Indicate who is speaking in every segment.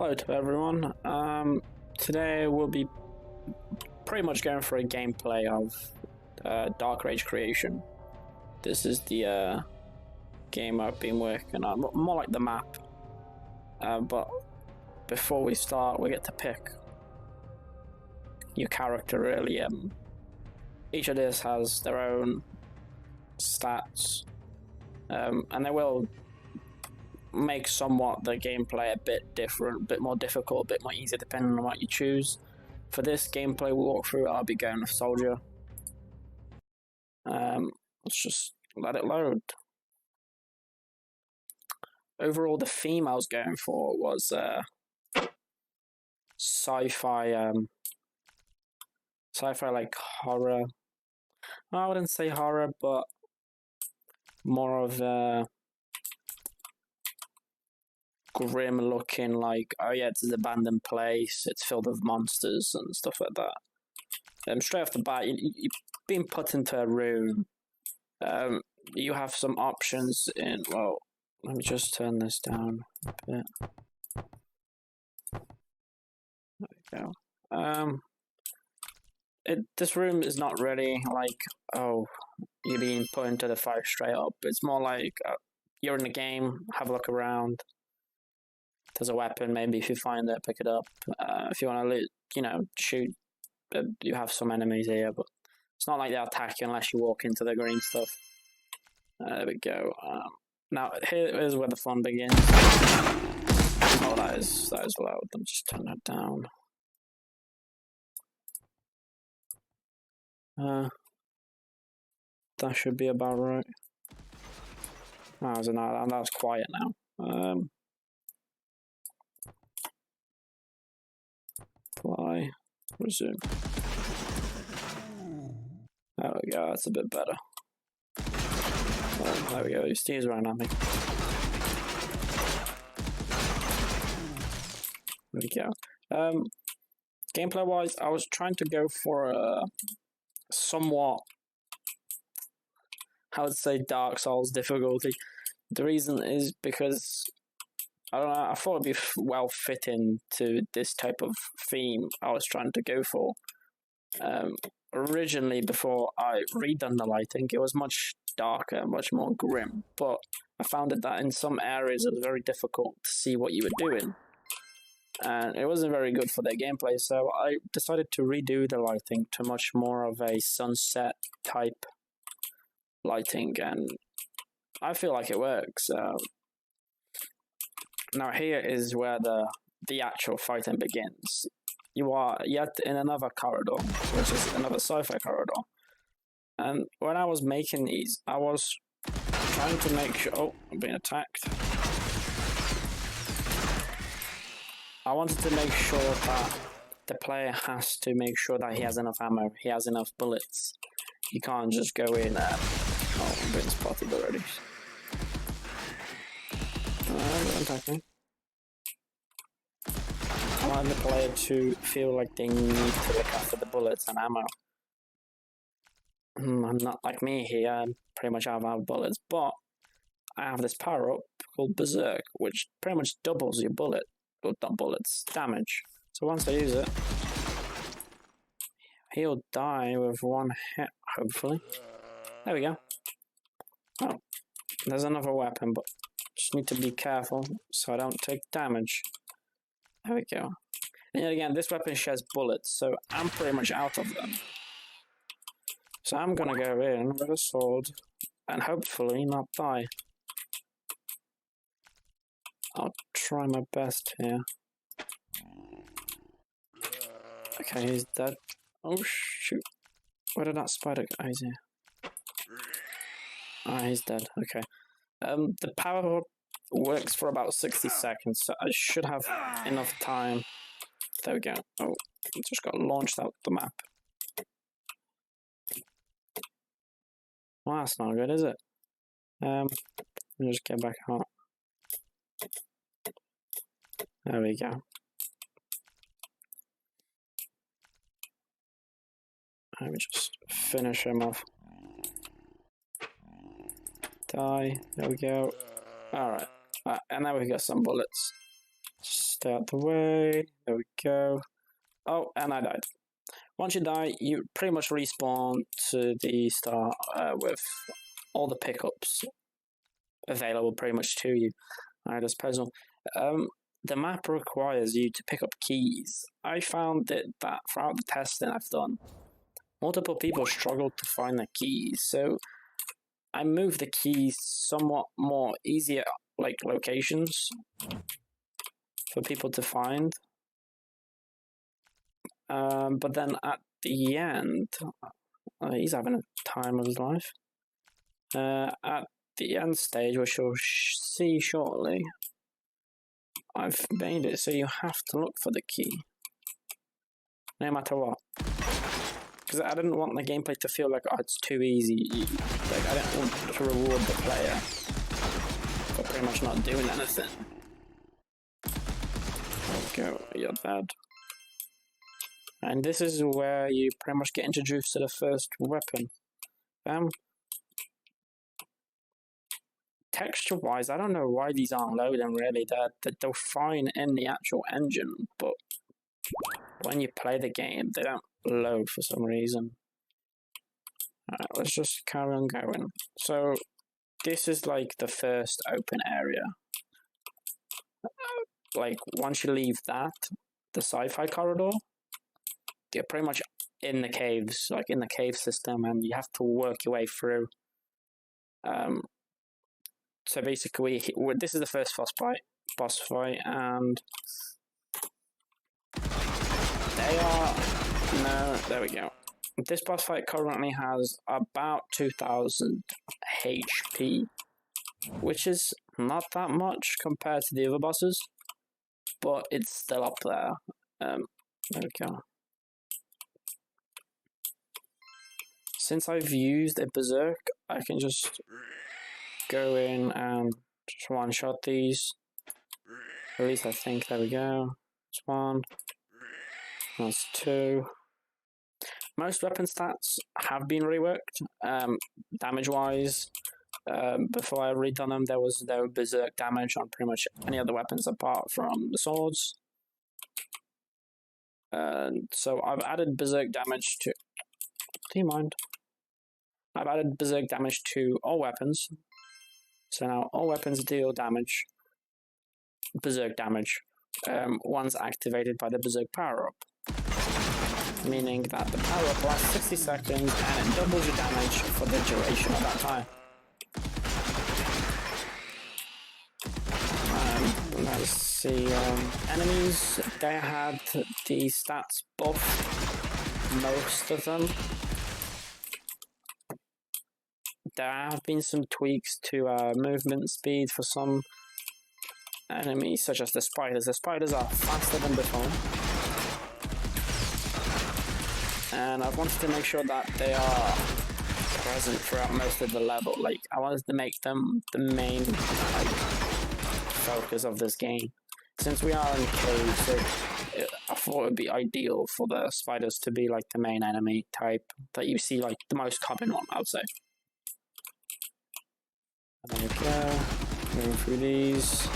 Speaker 1: Hello to everyone. Today we'll be pretty much going for a gameplay of Darkrage Creation. This is the game I've been working on, more like the map. But before we start, we get to pick your character really. Each of this has their own stats, and they will make somewhat the gameplay a bit different, a bit more difficult, a bit more easy depending on what you choose. For this gameplay walkthrough, I'll be going with Soldier. Let's just let it load. Overall, the theme I was going for was sci-fi, like horror. I wouldn't say horror, but more of a grim looking, like, oh yeah, it's an abandoned place, it's filled with monsters and stuff like that. Straight off the bat, you've been put into a room. You have some options in, well, let me just turn this down a bit. There we go. This room is not really like, oh, you're being put into the fire straight up. It's more like you're in the game, have a look around. There's a weapon, maybe if you find it, pick it up. If you want to, shoot, you have some enemies here, but it's not like they'll attack you unless you walk into the green stuff. There we go. Now, here is where the fun begins. Oh, that is loud. Let me just turn that down. That should be about right. That was quiet now. Apply, resume. There we go, that's a bit better. Oh, there we go, he steers around at me. There we go. Gameplay wise, I was trying to go for a somewhat, I would say, Dark Souls difficulty. The reason is because I don't know, I thought it'd be well fitting to this type of theme I was trying to go for. Originally, before I redone the lighting, it was much darker, much more grim, but I found that in some areas it was very difficult to see what you were doing. And it wasn't very good for their gameplay, so I decided to redo the lighting to much more of a sunset type lighting, and I feel like it works. Now here is where the actual fighting begins. You are yet in another corridor, which is another sci-fi corridor. And when I was making these, I was trying to make sure... Oh, I'm being attacked. I wanted to make sure that the player has to make sure that he has enough ammo, he has enough bullets. You can't just go in and... Oh, I'm being spotted already. Attacking. I want the player to feel like they need to look after the bullets and ammo. I'm not like me here, I'm pretty much out of bullets, but I have this power up called Berserk, which pretty much doubles your damage. So once I use it, he'll die with one hit, hopefully. There we go. Oh, there's another weapon, but just need to be careful so I don't take damage. There we go. And yet again, this weapon sheds bullets, so I'm pretty much out of them. So I'm gonna go in with a sword and hopefully not die. I'll try my best here. Okay, he's dead. Oh shoot. Where did that spider go? Oh, he's here. Ah, he's dead. Okay. The power up works for about 60 seconds, so I should have enough time. There we go. Oh, I just got launched out the map. Well, that's not good, is it? Let me just get back out. There we go. Let me just finish him off. Die. There we go. Alright. And now we got some bullets. Stay out the way. There we go. Oh, and I died. Once you die, you pretty much respawn to the start with all the pickups available pretty much to you. Alright, this puzzle. The map requires you to pick up keys. I found that throughout the testing I've done, multiple people struggled to find the keys, so I moved the keys somewhat more easier, like locations for people to find. But then at the end, he's having a time of his life. At the end stage, which you'll see shortly, I've made it so you have to look for the key, no matter what. Because I didn't want the gameplay to feel like, oh, it's too easy. Like, I didn't want to reward the player for pretty much not doing anything. Go, you're dead. And this is where you pretty much get introduced to the first weapon. Texture-wise, I don't know why these aren't loading really. They're fine in the actual engine, but when you play the game, they don't load for some reason. Alright, let's just carry on going. So, this is like the first open area. Like, once you leave that, the sci-fi corridor, you're pretty much in the caves, like in the cave system, and you have to work your way through. So basically, this is the first boss fight, and they are... No, there we go. This boss fight currently has about 2000 HP, which is not that much compared to the other bosses, but it's still up there. There we go. Since I've used a berserk, I can just go in and just one-shot these. At least I think. There we go. That's one. That's two. Most weapon stats have been reworked. Damage-wise, before I redone them, there was no berserk damage on pretty much any other weapons apart from the swords. So I've added berserk damage to... Do you mind? I've added berserk damage to all weapons. So now all weapons deal damage, berserk damage, once activated by the berserk power-up. Meaning that the power-up lasts 60 seconds and it doubles your damage for the duration of that time. Let's see, enemies, they had the stats buffed, most of them. There have been some tweaks to movement speed for some enemies, such as the spiders. The spiders are faster than before. And I've wanted to make sure that they are present throughout most of the level. Like, I wanted to make them the main focus of this game. Since we are in caves, I thought it would be ideal for the spiders to be like the main enemy type that you see, like the most common one, I would say. There we go. Going through these.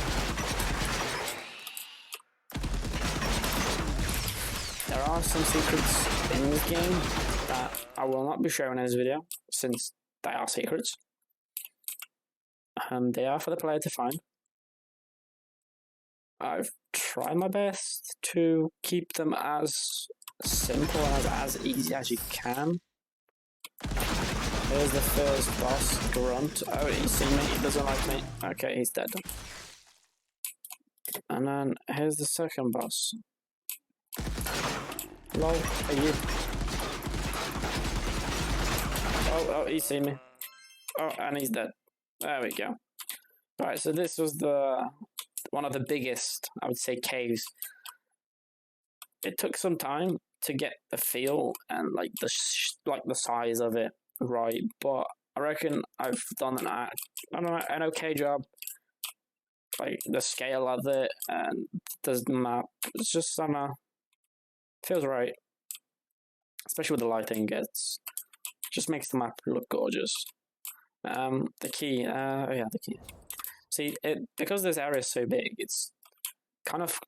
Speaker 1: There are some secrets in this game that I will not be showing in this video, since they are secrets. And they are for the player to find. I've tried my best to keep them as simple and as easy as you can. Here's the first boss, Grunt. Oh, he's seen me, he doesn't like me. Okay, he's dead. And then here's the second boss. Lol, are you? Oh, he's seen me. Oh, and he's dead. There we go. Right, so this was one of the biggest, I would say, caves. It took some time to get the feel and like the size of it right, but I reckon I've done an okay job. Like the scale of it and the map, it's just feels right, especially with the lighting. Just makes the map look gorgeous. The key, yeah, the key. See, because this area is so big, it's kind of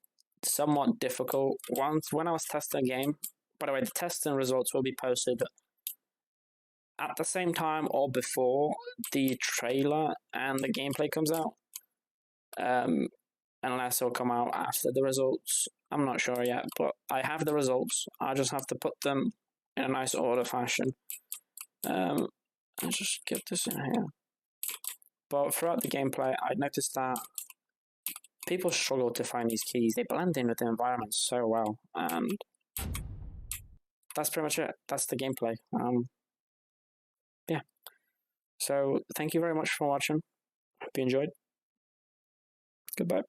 Speaker 1: somewhat difficult. Once when I was testing a game, by the way, the testing results will be posted at the same time or before the trailer and the gameplay comes out. Unless it'll come out after the results. I'm not sure yet, but I have the results. I just have to put them in a nice order fashion. I'll just get this in here. But throughout the gameplay, I noticed that people struggle to find these keys. They blend in with the environment so well, and that's pretty much it. That's the gameplay. Yeah. So thank you very much for watching. Hope you enjoyed. Goodbye.